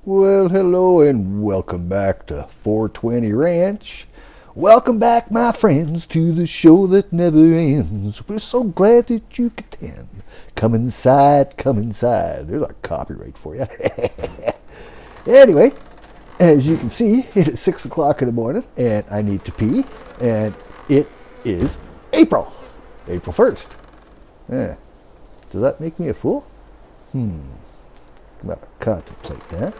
Well, hello and welcome back to 420 Ranch. Welcome back, my friends, to the show that never ends. We're so glad that you could attend. Come inside, come inside. There's a copyright for you. Anyway, as you can see, it is 6 o'clock in the morning and I need to pee. And it is April 1st. Does that make me a fool? I'm about to contemplate that.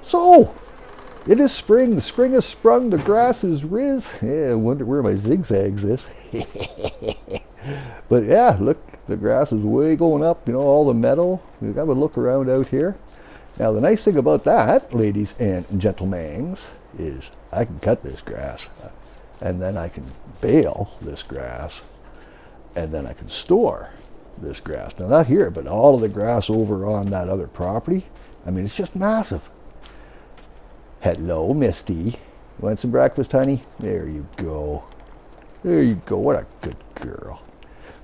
So, it is spring. The spring has sprung. The grass is riz. Yeah, I wonder where my zigzags is. But yeah, look, the grass is way going up. You know, all the meadow. We've got to look around out here. Now, the nice thing about that, ladies and gentlemen, is I can cut this grass. And then I can bale this grass. And then I can store this grass. Now, not here, but all of the grass over on that other property. I mean, it's just massive. Hello, Misty. Want some breakfast, honey? There you go. There you go. What a good girl.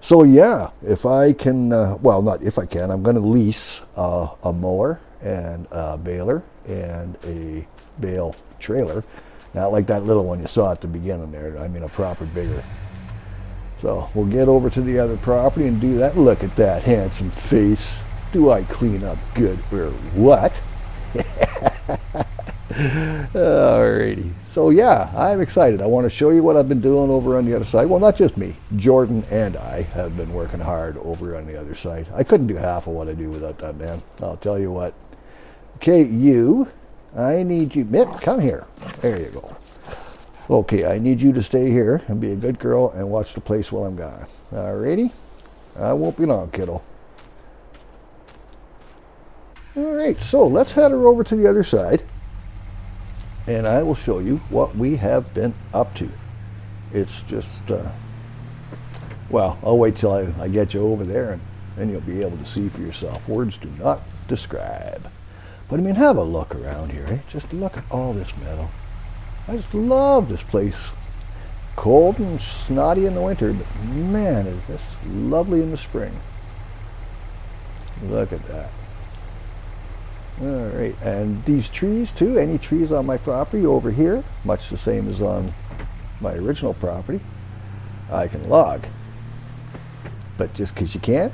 So, yeah, if I can, well, not if I can, I'm going to lease a mower and a baler and a bale trailer. Not like that little one you saw at the beginning there. I mean, a proper bigger. So, we'll get over to the other property and do that. Look at that handsome face. Do I clean up good or what? Alrighty. So yeah, I'm excited. I want to show you what I've been doing over on the other side. Well, not just me. Jordan and I have been working hard over on the other side. I couldn't do half of what I do without that man. I'll tell you what. Okay, you. I need you. Mitt, come here. There you go. Okay, I need you to stay here and be a good girl and watch the place while I'm gone. Alrighty? I won't be long, kiddo. Alright, so let's head her over to the other side. And I will show you what we have been up to. It's just, well, I'll wait till I get you over there and then you'll be able to see for yourself. Words do not describe. But I mean, have a look around here. Eh? Just look at all this meadow. I just love this place. Cold and snotty in the winter, but man, is this lovely in the spring. Look at that. All right, and these trees too, any trees on my property over here, much the same as on my original property, I can log. But just because you can't,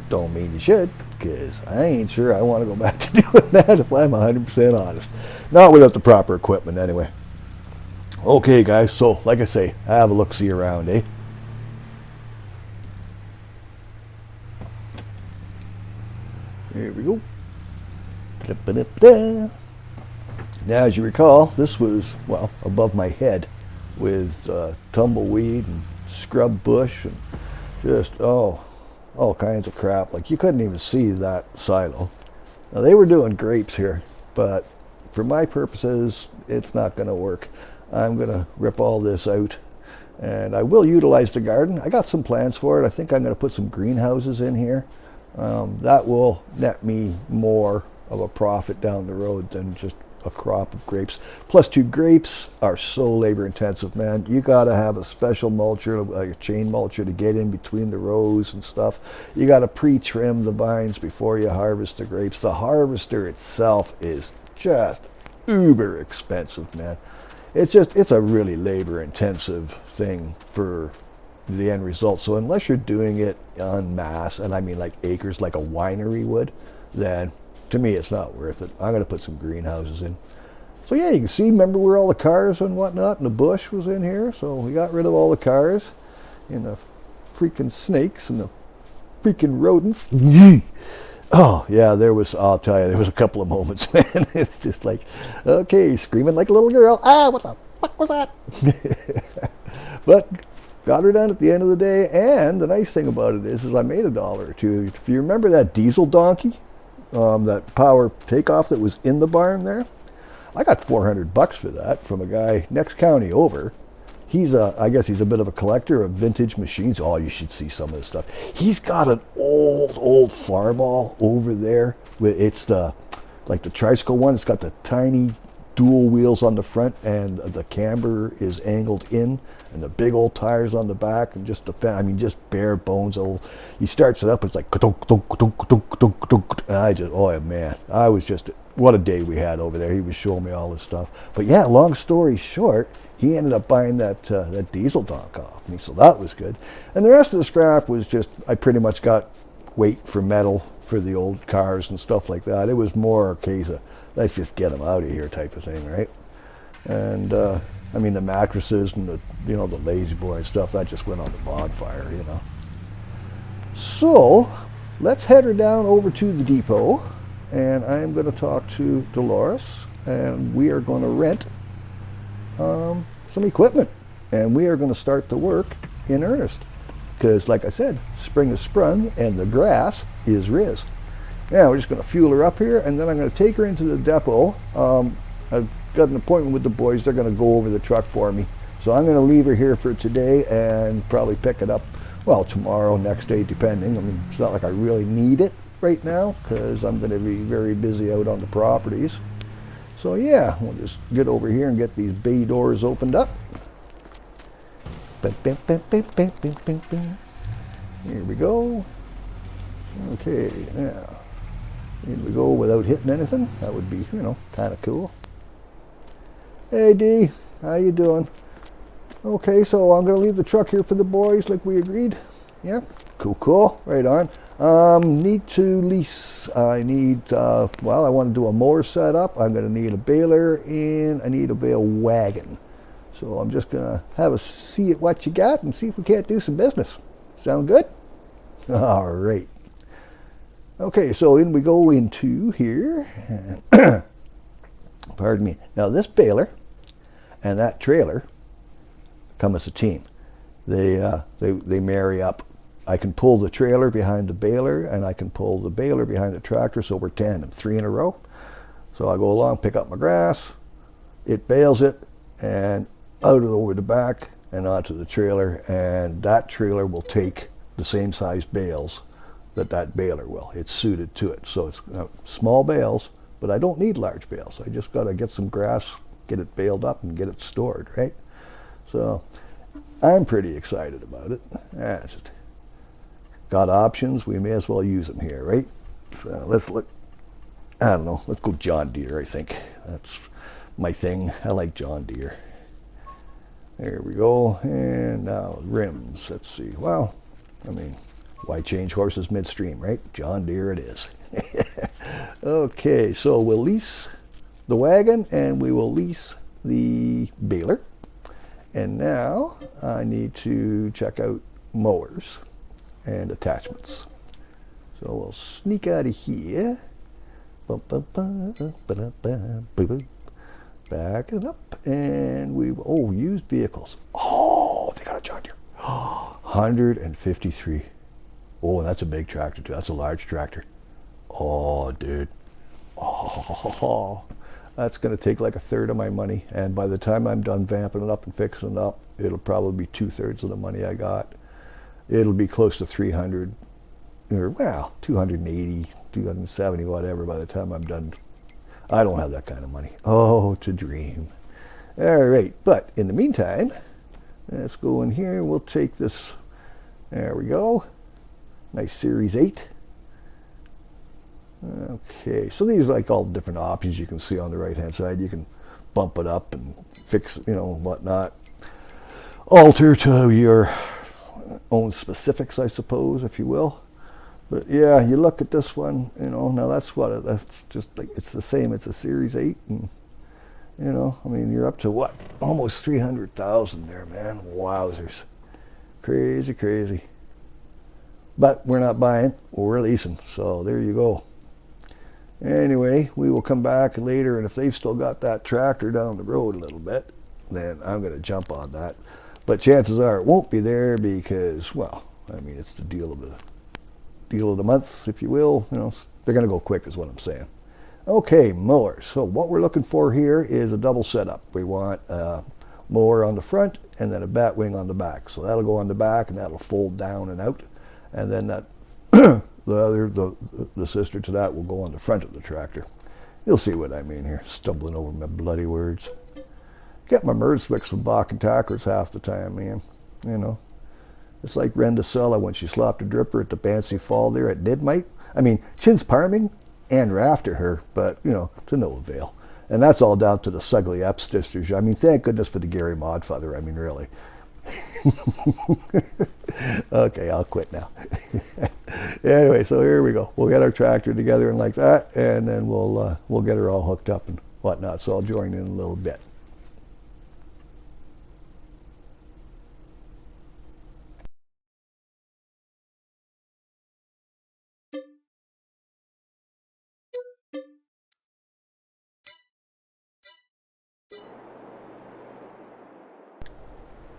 don't mean you should, because I ain't sure I want to go back to doing that if I'm 100% honest. Not without the proper equipment anyway. Okay guys, so like I say, have a look-see around, eh? Here we go. Now, as you recall, this was, well, above my head with tumbleweed and scrub bush and just, all kinds of crap. Like, you couldn't even see that silo. Now, they were doing grapes here, but for my purposes, it's not going to work. I'm going to rip all this out, and I will utilize the garden. I got some plans for it. I think I'm going to put some greenhouses in here. That will net me more of a profit down the road than just a crop of grapes. Plus, grapes are so labor intensive, man. You gotta have a special mulcher, like a chain mulcher, to get in between the rows and stuff. You gotta pre-trim the vines before you harvest the grapes. The harvester itself is just uber expensive, man. It's a really labor intensive thing for the end result. So unless you're doing it en masse, and I mean like acres like a winery would, then to me, it's not worth it. I'm going to put some greenhouses in. So yeah, you can see, remember where all the cars and whatnot and the bush was in here? So we got rid of all the cars and the freaking snakes and the freaking rodents. Oh, yeah, I'll tell you, there was a couple of moments, man. It's just like, okay, screaming like a little girl. Ah, what the fuck was that? But got her done at the end of the day. And the nice thing about it is I made $1 or $2. If you remember that diesel donkey, that power takeoff that was in the barn there, I got $400 for that from a guy next county over. I guess he's a bit of a collector of vintage machines. Oh, you should see some of this stuff. He's got an old Farmall over there. It's like the tricycle one. It's got the tiny dual wheels on the front, and the camber is angled in, and the big old tires on the back, and just just bare bones. He starts it up, it's like ka-dunk, dunk, dunk, dunk, dunk, dunk. And I just, oh man, I was just, what a day we had over there. He was showing me all this stuff. But yeah, long story short, he ended up buying that diesel donk off me, so that was good. And the rest of the scrap was just, I pretty much got weight for metal for the old cars and stuff like that. It was more a case of, let's just get them out of here type of thing, right? And the mattresses and the lazy boy and stuff, that just went on the bonfire, So let's head her down over to the depot, and I'm going to talk to Dolores, and we are going to rent some equipment, and we are going to start the work in earnest, because like I said, spring is sprung and the grass is riz. Yeah, we're just going to fuel her up here, and then I'm going to take her into the depot. I've got an appointment with the boys. They're going to go over the truck for me. So I'm going to leave her here for today and probably pick it up, well, tomorrow, next day, depending. I mean, it's not like I really need it right now because I'm going to be very busy out on the properties. So yeah, we'll just get over here and get these bay doors opened up. Bing, bing, bing, bing, bing, bing, bing, bing. Here we go. Okay, now. Here we go without hitting anything. That would be, kind of cool. Hey Dee, how you doing? Okay, so I'm going to leave the truck here for the boys like we agreed. Yeah, cool, right on. Need to lease. I need, I want to do a mower setup. I'm going to need a baler, and I need a bale wagon. So I'm just going to have a see at what you got and see if we can't do some business. Sound good? All right. Okay, so in we go into here. Pardon me. Now this baler and that trailer come as a team. They marry up. I can pull the trailer behind the baler, and I can pull the baler behind the tractor, so we're tandem, 3 in a row. So I go along, pick up my grass, it bales it, and out over the back and onto the trailer, and that trailer will take the same size bales that baler will. It's suited to it. So it's small bales, but I don't need large bales. I just got to get some grass, get it baled up, and get it stored, right? So I'm pretty excited about it. Just got options. We may as well use them here, right? So let's look. I don't know. Let's go John Deere, I think. That's my thing. I like John Deere. There we go. And now rims. Let's see. Well, why change horses midstream, right? John Deere it is. Okay, so we'll lease the wagon and we will lease the baler. And now I need to check out mowers and attachments. So we'll sneak out of here. Back it up, and used vehicles. Oh, they got a John Deere. 153. Oh, that's a big tractor too. That's a large tractor. Oh, dude. Oh, that's going to take like a third of my money. And by the time I'm done vamping it up and fixing it up, it'll probably be 2/3 of the money I got. It'll be close to 300, or 280, 270, whatever by the time I'm done. I don't have that kind of money. Oh, to dream. All right, but in the meantime, let's go in here. We'll take this. There we go. Nice Series 8. Okay, so these are like all the different options you can see on the right-hand side. You can bump it up and fix, whatnot. Alter to your own specifics, I suppose, if you will. But yeah, you look at this one, now that's just like, it's the same. It's a Series 8, and you're up to what? Almost 300,000 there, man. Wowzers. Crazy. But we're not buying, we're leasing. So there you go. Anyway, we will come back later, and if they've still got that tractor down the road a little bit, then I'm going to jump on that. But chances are it won't be there because, it's the deal of the month, if you will. They're going to go quick is what I'm saying. Okay, mowers. So what we're looking for here is a double setup. We want a mower on the front and then a bat wing on the back. So that'll go on the back and that'll fold down and out. And then that the sister to that will go on the front of the tractor. You'll see what I mean here, stumbling over my bloody words. Get my merds mixed with Bach and Tackers half the time, man. You know, it's like Brenda Sella when she slopped a dripper at the Bancy Fall there at Nidmite. I mean, Chin's Parming and were after her, but, you know, to no avail. And that's all down to the Sugley Epps sisters. I mean, thank goodness for the Gary Modfather. I mean, really. Okay, I'll quit now. Anyway, so here we go. We'll get our tractor together and like that, and then we'll get her all hooked up and whatnot. So I'll join in a little bit.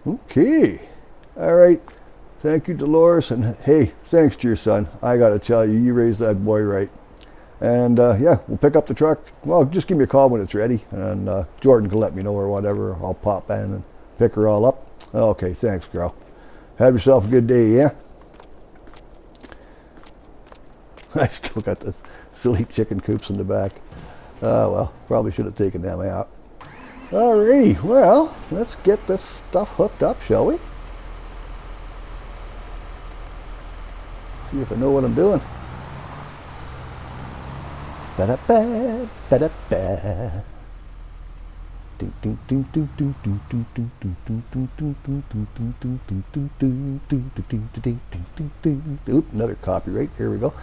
Okay. All right. Thank you, Dolores. And hey, thanks to your son. I got to tell you, you raised that boy right. And yeah, we'll pick up the truck. Well, just give me a call when it's ready. And Jordan can let me know or whatever. I'll pop in and pick her all up. Okay, thanks, girl. Have yourself a good day, yeah? I still got the silly chicken coops in the back. Oh, well, probably should have taken them out. Alrighty, well, let's get this stuff hooked up, shall we? See if I know what I'm doing. Ba-da-ba, ba-da-ba. Oop, another copyright. Here we go.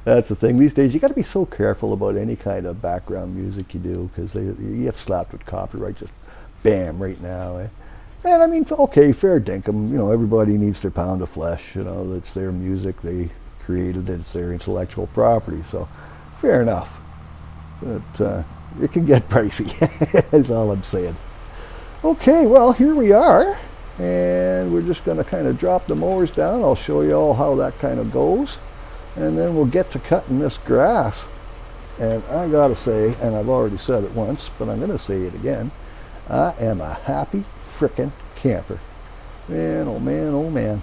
That's the thing. These days, you got to be so careful about any kind of background music you do, because you get slapped with copyright just bam right now. Eh? And I mean, okay, fair dinkum. You know, everybody needs their pound of flesh. You know, it's their music. They created it. It's their intellectual property. So, fair enough. But it can get pricey. That's all I'm saying. Okay, well, here we are. And we're just going to kind of drop the mowers down. I'll show you all how that kind of goes. And then we'll get to cutting this grass. And I gotta say, and I've already said it once, but I'm gonna say it again, I am a happy frickin' camper. Man, oh man, oh man.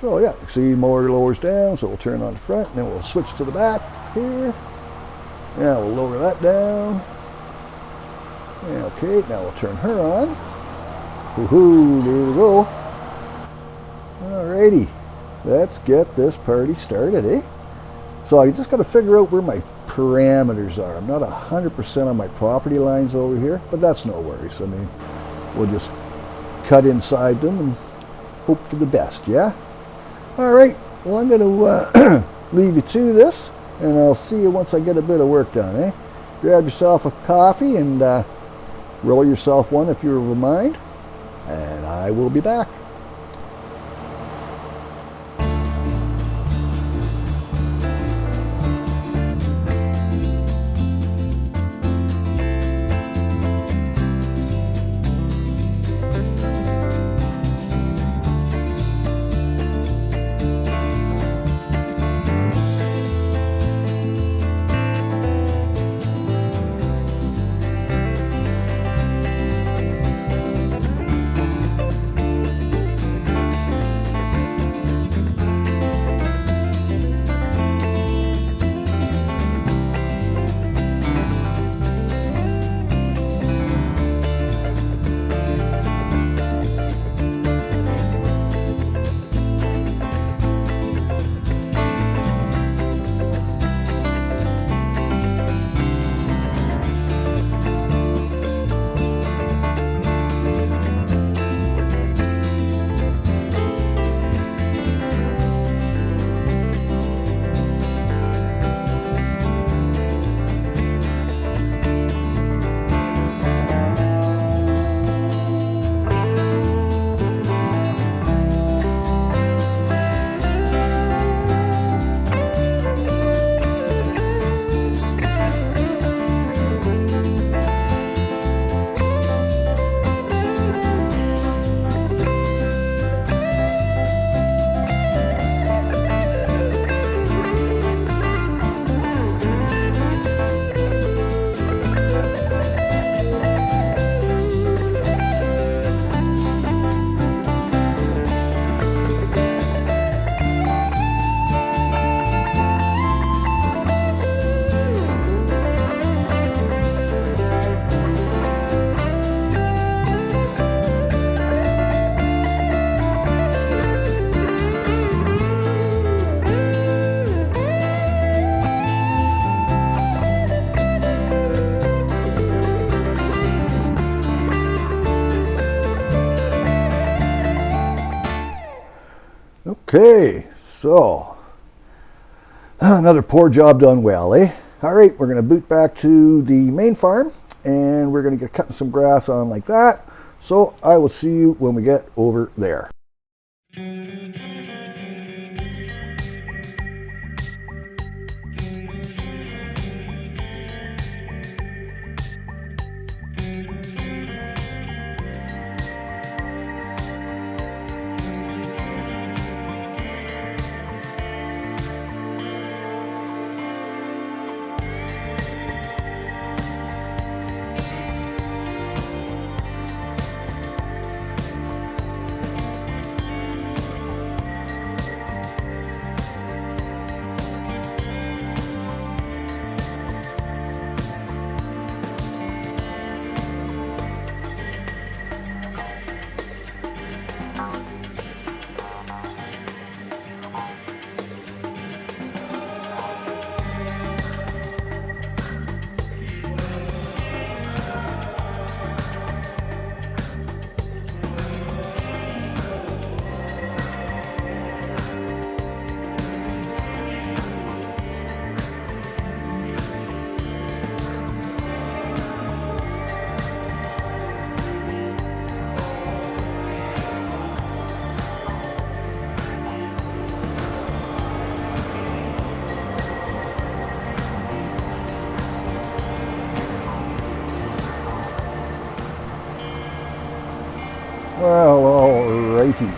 So yeah, see, mower lowers down, so we'll turn on the front, and then we'll switch to the back here. Now we'll lower that down. Okay, now we'll turn her on. Woohoo, there we go. Alrighty. Let's get this party started, eh? So I just got to figure out where my parameters are. I'm not 100% on my property lines over here, but that's no worries. I mean, we'll just cut inside them and hope for the best, yeah? All right, well, I'm going to leave you to this, and I'll see you once I get a bit of work done, eh? Grab yourself a coffee and roll yourself one if you're of a mind, and I will be back. Okay, so another poor job done well, eh? All right, we're going to boot back to the main farm, and we're going to get cutting some grass on like that. So I will see you when we get over there. Well, alrighty.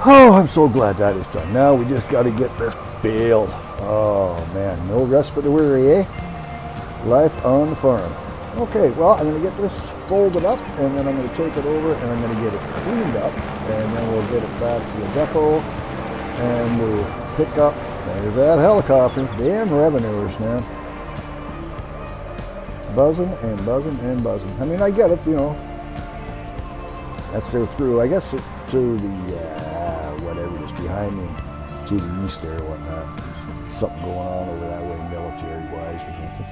Oh, I'm so glad that is done. Now we just got to get this baled. Oh man, no rest for the weary, eh? Life on the farm. Okay, well, I'm going to get this folded up, and then I'm going to take it over, and I'm going to get it cleaned up, and then we'll get it back to the depot, and we'll pick up. There's that helicopter. Damn revenuers, man. Buzzing and buzzing and buzzing. I mean, I get it, you know. That's their through. I guess it's to the, whatever is behind me, to the east there or whatnot. There's something going on over that way, military-wise or something.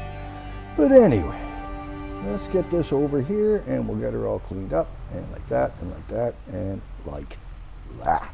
But anyway, let's get this over here, and we'll get her all cleaned up, and like that, and like that, and like that.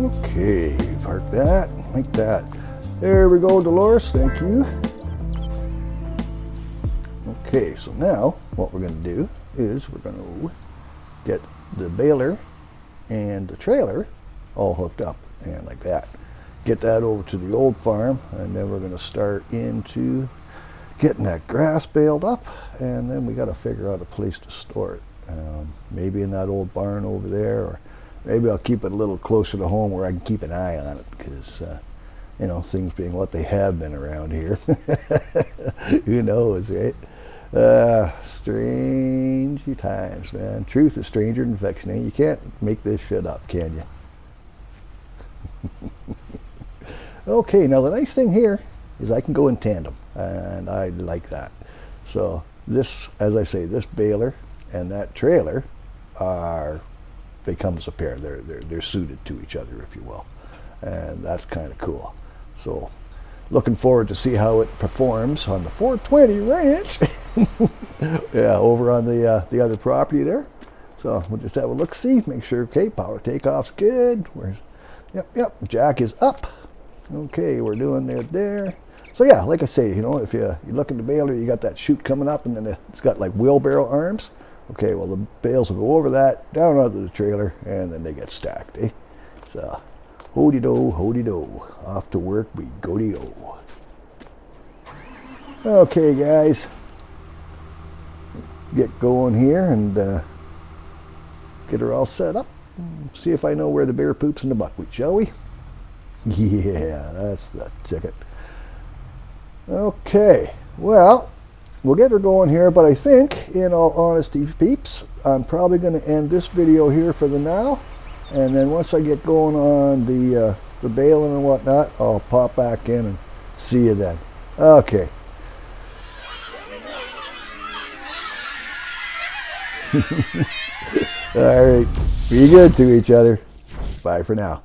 Okay, park that, like that. There we go, Dolores, thank you. Okay, so now what we're going to do is we're going to get the baler and the trailer all hooked up and like that. Get that over to the old farm, and then we're going to start into getting that grass baled up, and then we got to figure out a place to store it. Maybe in that old barn over there, or maybe I'll keep it a little closer to home where I can keep an eye on it, because you know, things being what they have been around here. Who knows, right? Strange times, man. Truth is stranger than fiction. Eh? You can't make this shit up, can you? Okay, now the nice thing here is I can go in tandem, and I like that. So this, as I say, this baler and that trailer they come as a pair. They're suited to each other, if you will, and that's kind of cool. So looking forward to see how it performs on the 420 ranch. Yeah, over on the other property there. So we'll just have a look, see, make sure, okay, power takeoff's good. Yep, jack is up. Okay, we're doing it there. So yeah, like I say, you know, if you're looking to baler, you got that chute coming up, and then it's got like wheelbarrow arms. Okay, well the bales will go over that, down onto the trailer, and then they get stacked, eh? So, ho-de-do, off to work we go-de-go. Okay, guys, get going here and get her all set up. See if I know where the bear poops in the buckwheat, shall we? Yeah, that's the ticket. Okay, well, we'll get her going here, but I think, in all honesty, peeps, I'm probably going to end this video here for the now, and then once I get going on the baling and whatnot, I'll pop back in and see you then. Okay. All right, be good to each other. Bye for now.